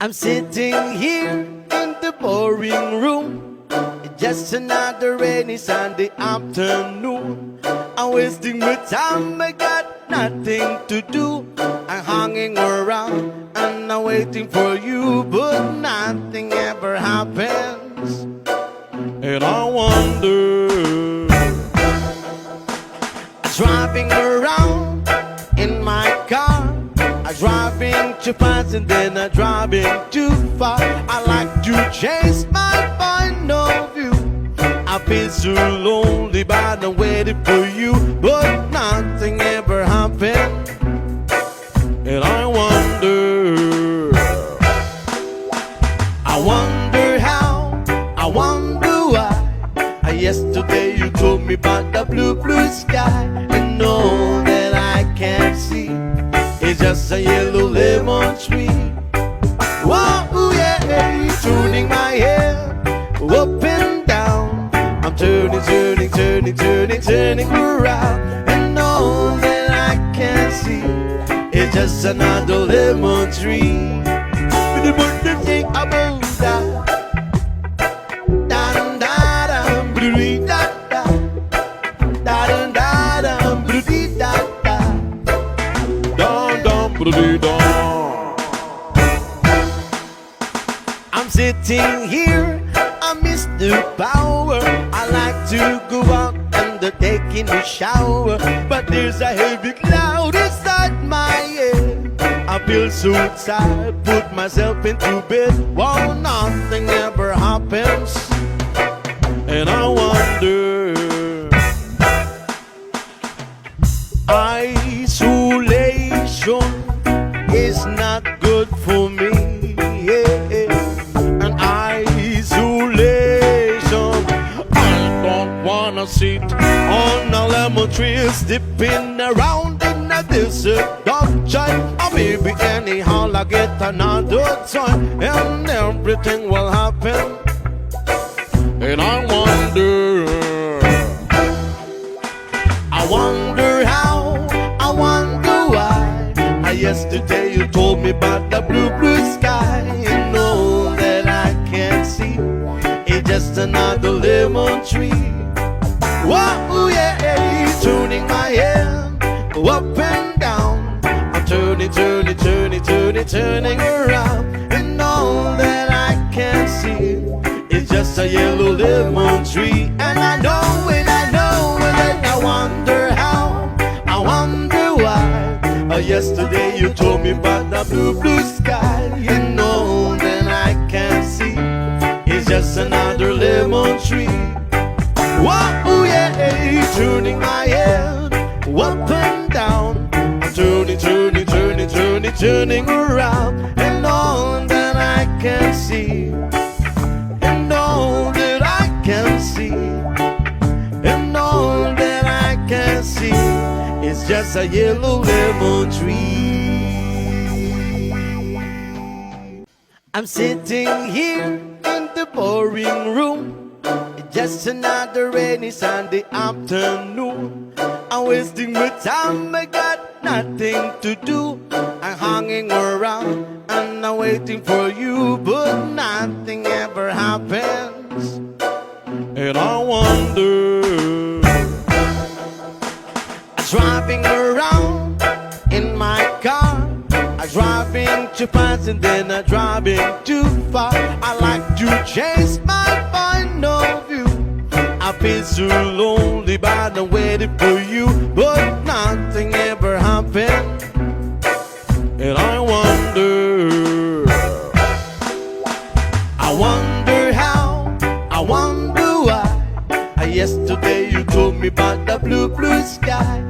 I'm sitting here in the boring room. It's just another rainy Sunday afternoon. I'm wasting my time, I got nothing to do. I'm hanging around and I'm waiting for you, but nothing ever happens. And I wonder, driving around in my car, I'm driving too fast and then I'm driving too far. I like to chase my point of view. I feel so lonely but I'm waiting for you, but nothing ever happened. And I wonder how, I wonder why. Yesterday you told me about the blue, blue sky, and all that I can't see is just a yellow lemon tree. Whoa, yeah, turning my head up and down. I'm turning around, and all that I can see is just another lemon tree. The one thing about that. I'm sitting here, I miss the power. I like to go out and taking a shower, but there's a heavy cloud inside my head. I feel so tired, put myself into bed. Wow, nothing ever happens. And I wonder, isolation is not good for me, yeah. And isolation, I don't wanna sit on a lemon tree, slipping around in a desert of joy. Or maybe anyhow I get another time and everything will happen. And I wonder how, I wonder why. Yesterday you told me about the blue, blue sky, and all that I can't see is just another lemon tree. Whoa, yeah, turning my head up and down. I'm turning around, and all that I can see is just a yellow lemon tree. And I know, and I wonder how, I wonder why. Yesterday you told me about the blue, blue sky, and all that I can see is just another lemon tree. Whoa, yeah, turning my head up and down. I'm turning around, and all that I can see, and all that I can see, and all that I can see, it's just a yellow lemon tree. I'm sitting here in the boring room. It's just another rainy Sunday afternoon. I'm wasting my time, I got nothing to do. I'm hanging around and I'm waiting for you, but nothing ever happens. And I wonder, driving around in my car, I'm driving too fast and then I'm driving too far. I like to chase my point of view. I feel so lonely but I'm waiting for you, but nothing ever happened. And I wonder how, I wonder why. Yesterday you told me about the blue, blue sky,